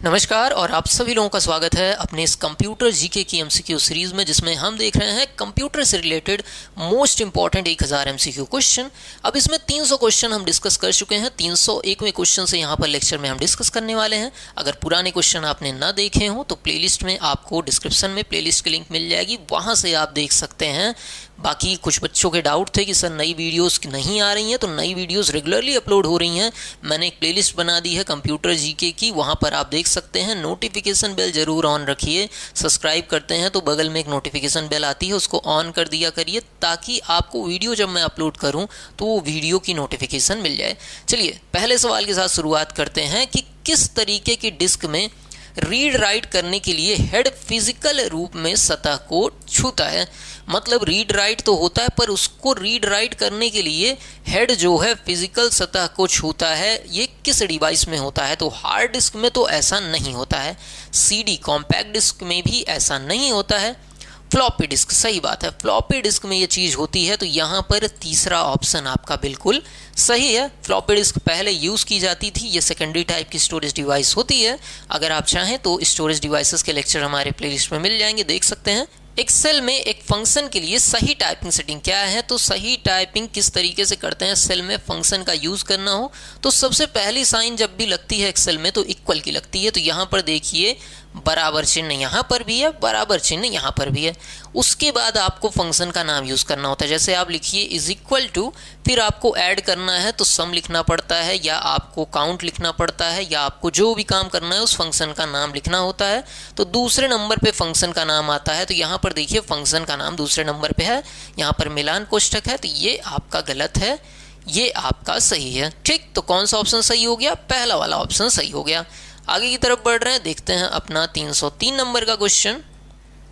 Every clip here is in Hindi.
नमस्कार और आप सभी लोगों का स्वागत है अपने इस कंप्यूटर जीके की एमसीक्यू सीरीज में, जिसमें हम देख रहे हैं कंप्यूटर से related most important 1000 MCQ question. अब इसमें 300 क्वेश्चन हम डिस्कस कर चुके हैं। 301वें क्वेश्चन से यहाँ पर लेक्चर में हम डिस्कस करने वाले हैं। अगर पुराने क्वेश्चन आपने ना देखे हों तो प्लेलिस्ट में आपको डिस्क्रिप्शन में प्लेलिस्ट की लिंक मिल जाएगी, वहाँ से आप देख सकते हैं। बाकी कुछ बच्चों के डाउट थे कि सर नई वीडियोस नहीं आ रही हैं, तो नई वीडियोस रेगुलरली अपलोड हो रही हैं। मैंने एक प्लेलिस्ट बना दी है कंप्यूटर जीके की, वहाँ पर आप देख सकते हैं। नोटिफिकेशन बेल जरूर ऑन रखिए। सब्सक्राइब करते हैं तो बगल में एक नोटिफिकेशन बेल आती है, उसको ऑन कर दिया करिए ताकि आपको वीडियो जब मैं अपलोड करूँ तो वो वीडियो की नोटिफिकेशन मिल जाए। चलिए पहले सवाल के साथ शुरुआत करते हैं कि किस तरीके की डिस्क में रीड राइट करने के लिए हेड फिजिकल रूप में सतह को छूता है। मतलब रीड राइट तो होता है, पर उसको रीड राइट करने के लिए हेड जो है फिजिकल सतह को छूता है। ये किस डिवाइस में होता है? तो हार्ड डिस्क में तो ऐसा नहीं होता है, सीडी कॉम्पैक्ट डिस्क में भी ऐसा नहीं होता है, फ्लॉपी डिस्क, सही बात है, फ्लॉपी डिस्क में ये चीज़ होती है। तो यहाँ पर तीसरा ऑप्शन आपका बिल्कुल सही है। फ्लॉपी डिस्क पहले यूज़ की जाती थी, ये सेकेंडरी टाइप की स्टोरेज डिवाइस होती है। अगर आप चाहें तो स्टोरेज डिवाइसेस के लेक्चर हमारे प्लेलिस्ट में मिल जाएंगे, देख सकते हैं। एक्सेल में एक फंक्शन के लिए सही टाइपिंग सेटिंग क्या है? तो सही टाइपिंग किस तरीके से करते हैं सेल में फंक्शन का यूज़ करना हो तो सबसे पहली साइन जब भी लगती है एक्सेल में तो इक्वल की लगती है। तो यहाँ पर देखिए बराबर चिन्ह यहाँ पर भी है, बराबर चिन्ह यहाँ पर भी है। उसके बाद आपको फंक्शन का नाम यूज़ करना होता है। जैसे आप लिखिए इज इक्वल टू, फिर आपको ऐड करना है तो सम लिखना पड़ता है, या आपको काउंट लिखना पड़ता है, या आपको जो भी काम करना है उस फंक्शन का नाम लिखना होता है। तो दूसरे नंबर पे फंक्शन का नाम आता है। तो यहाँ पर देखिए फंक्शन का नाम दूसरे नंबर पे है, यहाँ पर मिलान कोष्ठक है, तो ये आपका गलत है, ये आपका सही है। ठीक, तो कौन सा ऑप्शन सही हो गया? पहला वाला ऑप्शन सही हो गया। आगे की तरफ बढ़ रहे हैं, देखते हैं अपना 303 नंबर का क्वेश्चन।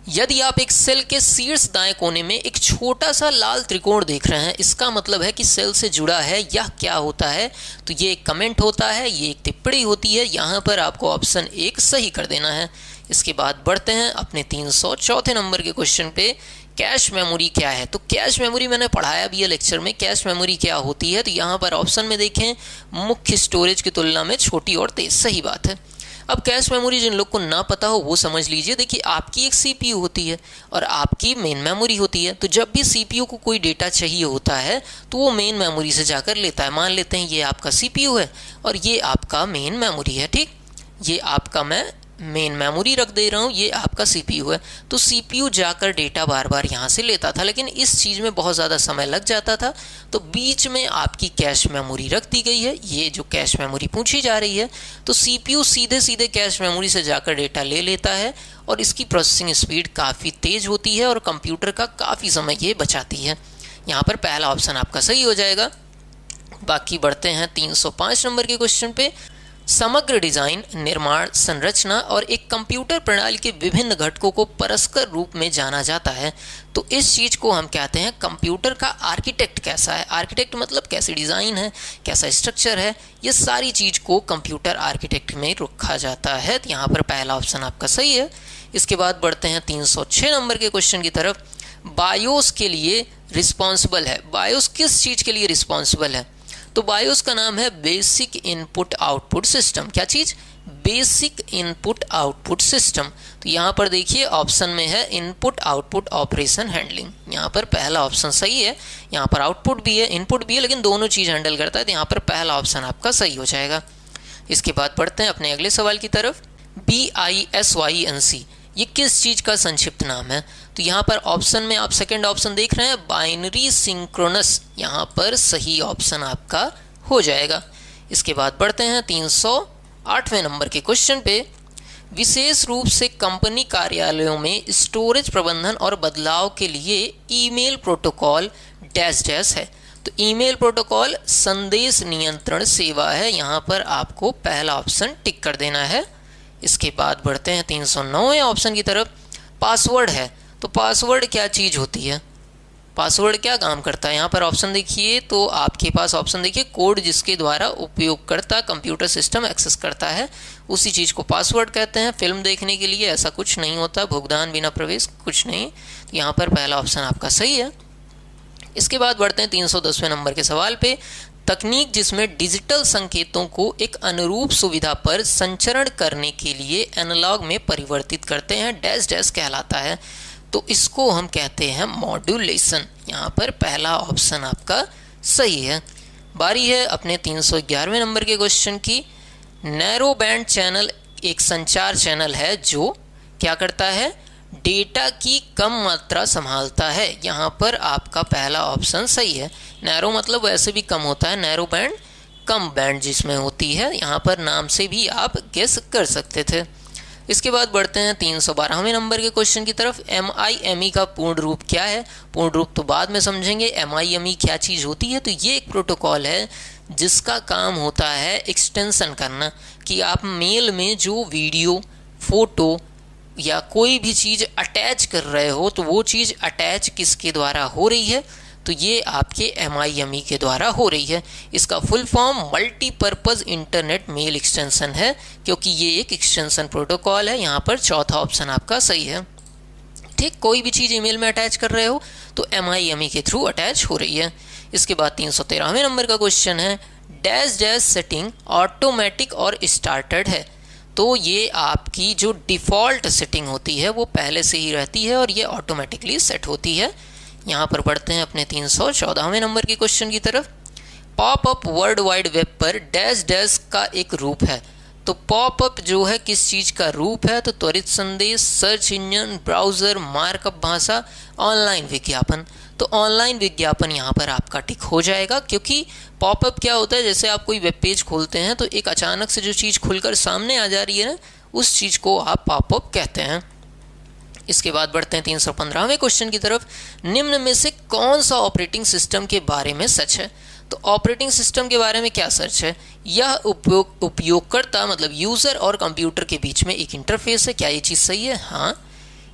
यदि आप एक सेल के शीर्ष दाएं कोने में एक छोटा सा लाल त्रिकोण देख रहे हैं, इसका मतलब है कि सेल से जुड़ा है। यह क्या होता है? तो ये एक कमेंट होता है, ये एक टिप्पणी होती है। यहाँ पर आपको ऑप्शन 1 सही कर देना है। इसके बाद बढ़ते हैं अपने 304 नंबर के क्वेश्चन पे। कैश मेमोरी क्या है? तो कैश मेमोरी मैंने पढ़ाया भी है लेक्चर में, कैश मेमोरी क्या होती है। तो यहाँ पर ऑप्शन में देखें, मुख्य स्टोरेज की तुलना में छोटी और तेज, सही बात है। अब कैश मेमोरी जिन लोग को ना पता हो वो समझ लीजिए। देखिए आपकी एक सीपीयू होती है और आपकी मेन मेमोरी होती है। तो जब भी सीपीयू को कोई डेटा चाहिए होता है तो वो मेन मेमोरी से जाकर लेता है। मान लेते हैं ये आपका सीपीयू है और ये आपका मेन मेमोरी है। ठीक, ये आपका मैं मेन मेमोरी रख दे रहा हूँ, ये आपका सीपीयू है। तो सीपीयू जाकर डेटा बार बार यहाँ से लेता था, लेकिन इस चीज़ में बहुत ज़्यादा समय लग जाता था। तो बीच में आपकी कैश मेमोरी रख दी गई है, ये जो कैश मेमोरी पूछी जा रही है। तो सीपीयू सीधे सीधे कैश मेमोरी से जाकर डेटा ले लेता है और इसकी प्रोसेसिंग स्पीड काफ़ी तेज़ होती है और कंप्यूटर का काफ़ी समय ये बचाती है। यहाँ पर पहला ऑप्शन आपका सही हो जाएगा। बाकी बढ़ते हैं 305 नंबर के क्वेश्चन पे। समग्र डिजाइन, निर्माण, संरचना और एक कंप्यूटर प्रणाली के विभिन्न घटकों को परस्पर रूप में जाना जाता है। तो इस चीज़ को हम कहते हैं कंप्यूटर का आर्किटेक्ट कैसा है। आर्किटेक्ट मतलब कैसी डिज़ाइन है, कैसा स्ट्रक्चर है, ये सारी चीज़ को कंप्यूटर आर्किटेक्ट में रखा जाता है। तो यहाँ पर पहला ऑप्शन आपका सही है। इसके बाद बढ़ते हैं 306 नंबर के क्वेश्चन की तरफ। बायोस के लिए रिस्पॉन्सिबल है। बायोस किस चीज़ के लिए रिस्पॉन्सिबल है? तो बायोस का नाम है बेसिक इनपुट आउटपुट सिस्टम। क्या चीज़? Basic input output system. तो यहाँ पर देखिए ऑप्शन में है इनपुट आउटपुट ऑपरेशन हैंडलिंग। यहाँ पर पहला ऑप्शन सही है। यहाँ पर आउटपुट भी है, इनपुट भी है, लेकिन दोनों चीज़ हैंडल करता है। तो यहाँ पर पहला ऑप्शन आपका सही हो जाएगा। इसके बाद बढ़ते हैं अपने अगले सवाल की तरफ। BISYNC ये किस चीज़ का संक्षिप्त नाम है? तो यहाँ पर ऑप्शन में आप सेकंड ऑप्शन देख रहे हैं बाइनरी सिंक्रोनस, यहाँ पर सही ऑप्शन आपका हो जाएगा। इसके बाद बढ़ते हैं 308वें नंबर के क्वेश्चन पे। विशेष रूप से कंपनी कार्यालयों में स्टोरेज प्रबंधन और बदलाव के लिए ईमेल प्रोटोकॉल डैश डैश है। तो ईमेल प्रोटोकॉल संदेश नियंत्रण सेवा है। यहाँ पर आपको पहला ऑप्शन टिक कर देना है। इसके बाद बढ़ते हैं 309वें ऑप्शन की तरफ। पासवर्ड है। तो पासवर्ड क्या चीज़ होती है? पासवर्ड क्या काम करता है? यहाँ पर ऑप्शन देखिए, तो आपके पास ऑप्शन देखिए, कोड जिसके द्वारा उपयोगकर्ता कंप्यूटर सिस्टम एक्सेस करता है उसी चीज़ को पासवर्ड कहते हैं। फिल्म देखने के लिए ऐसा कुछ नहीं होता, भुगतान बिना प्रवेश कुछ नहीं। तो यहाँ पर पहला ऑप्शन आपका सही है। इसके बाद बढ़ते हैं 310वें नंबर के सवाल पे। तकनीक जिसमें डिजिटल संकेतों को एक अनुरूप सुविधा पर संचरण करने के लिए एनालॉग में परिवर्तित करते हैं, डैश डैश कहलाता है। तो इसको हम कहते हैं मॉड्यूलेशन। यहाँ पर पहला ऑप्शन आपका सही है। बारी है अपने 311वें नंबर के क्वेश्चन की। नैरो बैंड चैनल एक संचार चैनल है जो क्या करता है, डेटा की कम मात्रा संभालता है। यहाँ पर आपका पहला ऑप्शन सही है। नैरो मतलब वैसे भी कम होता है, नैरो बैंड कम बैंड जिसमें होती है, यहाँ पर नाम से भी आप गेस कर सकते थे। इसके बाद बढ़ते हैं 312वें नंबर के क्वेश्चन की तरफ। MIME का पूर्ण रूप क्या है? पूर्ण रूप तो बाद में समझेंगे। MIME क्या चीज़ होती है? तो ये एक प्रोटोकॉल है जिसका काम होता है एक्सटेंशन करना, कि आप मेल में जो वीडियो, फोटो या कोई भी चीज़ अटैच कर रहे हो तो वो चीज़ अटैच किसके द्वारा हो रही है? तो ये आपके MIME के द्वारा हो रही है। इसका full form multipurpose internet mail extension है, क्योंकि ये एक एक्सटेंशन प्रोटोकॉल है। यहाँ पर चौथा ऑप्शन आपका सही है। ठीक, कोई भी चीज़ ईमेल में अटैच कर रहे हो तो MIME के थ्रू अटैच हो रही है। इसके बाद 313वें नंबर का क्वेश्चन है, डैश डैश सेटिंग ऑटोमेटिक और स्टार्टेड है। तो ये आपकी जो डिफ़ॉल्ट सेटिंग होती है वो पहले से ही रहती है और ये ऑटोमेटिकली सेट होती है। यहाँ पर बढ़ते हैं अपने 314वें नंबर के क्वेश्चन की तरफ। पॉपअप वर्ल्ड वाइड वेब पर डैश डैश का एक रूप है। तो पॉपअप जो है किस चीज़ का रूप है? तो त्वरित संदेश, सर्च इंजन, ब्राउज़र, मार्कअप भाषा, ऑनलाइन विज्ञापन। तो ऑनलाइन विज्ञापन यहाँ पर आपका टिक हो जाएगा, क्योंकि पॉपअप क्या होता है, जैसे आप कोई वेब पेज खोलते हैं तो एक अचानक से जो चीज़ खुलकर सामने आ जा रही है ना, उस चीज़ को आप पॉपअप कहते हैं। इसके बाद बढ़ते हैं 315वें क्वेश्चन की तरफ। निम्न में से कौन सा ऑपरेटिंग सिस्टम के बारे में सच है? तो ऑपरेटिंग सिस्टम के बारे में क्या सच है? यह उपयोगकर्ता मतलब यूज़र और कंप्यूटर के बीच में एक इंटरफेस है। क्या ये चीज़ सही है? हाँ।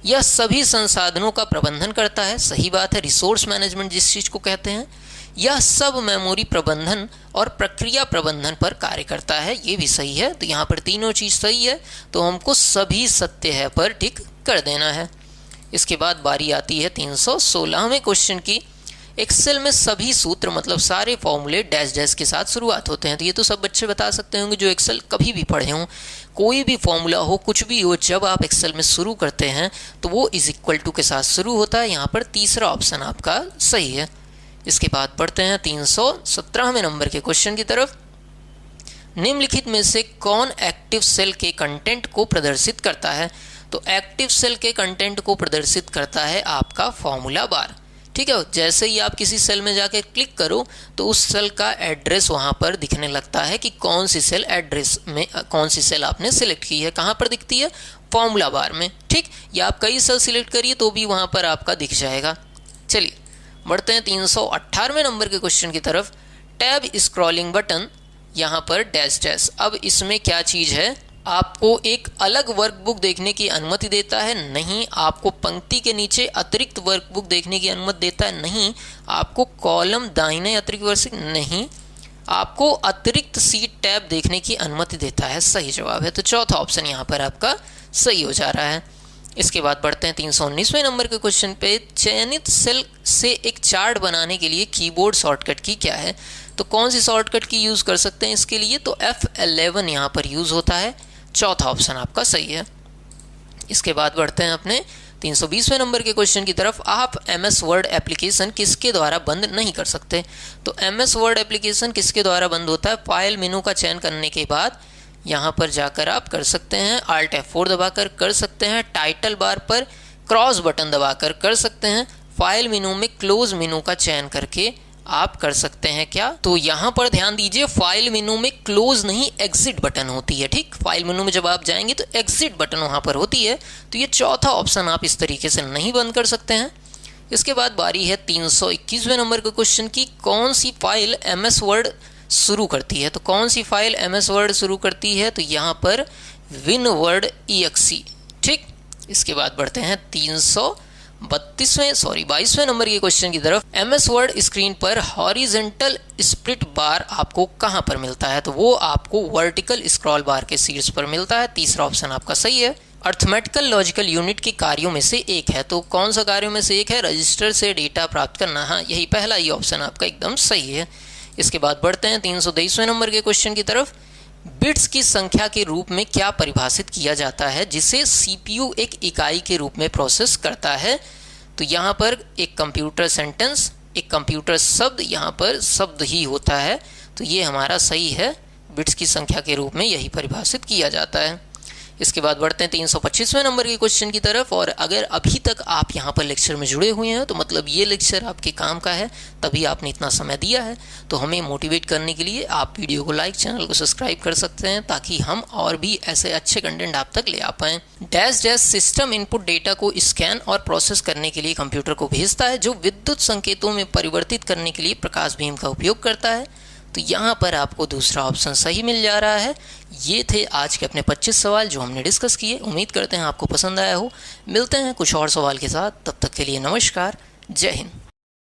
यह सभी संसाधनों का प्रबंधन करता है। सही बात है, रिसोर्स मैनेजमेंट जिस चीज़ को कहते हैं। यह सब मेमोरी प्रबंधन और प्रक्रिया प्रबंधन पर कार्य करता है। ये भी सही है। तो यहाँ पर तीनों चीज़ सही है, तो हमको सभी सत्य है पर टिक कर देना है। इसके बाद बारी आती है 316वें क्वेश्चन की। एक्सेल में सभी सूत्र मतलब सारे फॉर्मूले डैश डैश के साथ शुरुआत होते हैं। तो ये तो सब बच्चे बता सकते होंगे जो एक्सेल कभी भी पढ़े हों। कोई भी फॉर्मूला हो, कुछ भी हो, जब आप एक्सेल में शुरू करते हैं तो वो इज इक्वल टू के साथ शुरू होता है। यहाँ पर तीसरा ऑप्शन आपका सही है। इसके बाद बढ़ते हैं 317वें नंबर के क्वेश्चन की तरफ। निम्नलिखित में से कौन एक्टिव सेल के कंटेंट को प्रदर्शित करता है? तो एक्टिव सेल के कंटेंट को प्रदर्शित करता है आपका फॉर्मूला बार। ठीक है, जैसे ही आप किसी सेल में जाके क्लिक करो तो उस सेल का एड्रेस वहाँ पर दिखने लगता है कि कौन सी सेल एड्रेस में कौन सी सेल आपने सिलेक्ट की है। कहाँ पर दिखती है? फॉर्मूला बार में। ठीक, या आप कई सेल सिलेक्ट करिए तो भी वहाँ पर आपका दिख जाएगा। चलिए बढ़ते हैं 318वें नंबर के क्वेश्चन की तरफ। टैब स्क्रॉलिंग बटन यहाँ पर डैश डैश। अब इसमें क्या चीज़ है? आपको एक अलग वर्कबुक देखने की अनुमति देता है? नहीं। आपको पंक्ति के नीचे अतिरिक्त वर्कबुक देखने की अनुमति देता है? नहीं। आपको कॉलम दाहिने अतिरिक्त वर्कबुक? नहीं। आपको अतिरिक्त सीट टैब देखने की अनुमति देता है। सही जवाब है। तो चौथा ऑप्शन यहाँ पर आपका सही हो जा रहा है। इसके बाद बढ़ते हैं 319वें नंबर के क्वेश्चन पे। चयनित सेल से एक चार्ट बनाने के लिए कीबोर्ड शॉर्टकट की क्या है? तो कौन सी शॉर्टकट की यूज़ कर सकते हैं इसके लिए? तो F11 यहाँ पर यूज़ होता है। चौथा ऑप्शन आपका सही है। इसके बाद बढ़ते हैं अपने 320वें नंबर के क्वेश्चन की तरफ। आप MS वर्ड एप्लीकेशन किसके द्वारा बंद नहीं कर सकते? तो MS वर्ड एप्लीकेशन किसके द्वारा बंद होता है? फाइल मेनू का चयन करने के बाद यहाँ पर जाकर आप कर सकते हैं, Alt F4 दबाकर कर सकते हैं, टाइटल बार पर क्रॉस बटन दबाकर कर सकते हैं, फाइल मेनू में क्लोज मेनू का चयन करके आप कर सकते हैं। क्या? तो यहाँ पर ध्यान दीजिए, फाइल मेनू में क्लोज नहीं एग्जिट बटन होती है। ठीक, फाइल मेनू में जब आप जाएंगे तो एग्जिट बटन वहाँ पर होती है। तो ये चौथा ऑप्शन आप इस तरीके से नहीं बंद कर सकते हैं। इसके बाद बारी है 321वें नंबर के क्वेश्चन की। कौन सी फाइल MS वर्ड शुरू करती है? तो कौन सी फाइल MS वर्ड शुरू करती है? तो यहाँ पर WinWord.exe। ठीक, इसके बाद बढ़ते हैं 22वें नंबर के क्वेश्चन की तरफ। MS वर्ड स्क्रीन पर हॉरिजेंटल स्प्लिट बार आपको कहाँ पर मिलता है? तो वो आपको वर्टिकल स्क्रॉल बार के शीर्ष पर मिलता है। तीसरा ऑप्शन आपका सही है। अर्थमेटिकल लॉजिकल यूनिट के कार्यों में से एक है। तो कौन सा कार्यों में से एक है? रजिस्टर से डेटा प्राप्त करना। हाँ, यही पहला ही ऑप्शन आपका एकदम सही है। इसके बाद बढ़ते हैं 323वें नंबर के क्वेश्चन की तरफ। बिट्स की संख्या के रूप में क्या परिभाषित किया जाता है जिसे सीपीयू एक इकाई के रूप में प्रोसेस करता है? तो यहाँ पर एक कंप्यूटर सेंटेंस, एक कंप्यूटर शब्द, यहाँ पर शब्द ही होता है, तो ये हमारा सही है। बिट्स की संख्या के रूप में यही परिभाषित किया जाता है। इसके बाद बढ़ते हैं 325वें नंबर के क्वेश्चन की तरफ। और अगर अभी तक आप यहाँ पर लेक्चर में जुड़े हुए हैं तो मतलब ये लेक्चर आपके काम का है, तभी आपने इतना समय दिया है। तो हमें मोटिवेट करने के लिए आप वीडियो को लाइक, चैनल को सब्सक्राइब कर सकते हैं ताकि हम और भी ऐसे अच्छे कंटेंट आप तक ले आ पाएँ। Dash dash system input data को स्कैन और प्रोसेस करने के लिए कंप्यूटर को भेजता है जो विद्युत संकेतों में परिवर्तित करने के लिए प्रकाश बीम का उपयोग करता है। तो यहाँ पर आपको दूसरा ऑप्शन सही मिल जा रहा है। ये थे आज के अपने 25 सवाल जो हमने डिस्कस किए। उम्मीद करते हैं आपको पसंद आया हो। मिलते हैं कुछ और सवाल के साथ, तब तक के लिए नमस्कार, जय हिंद।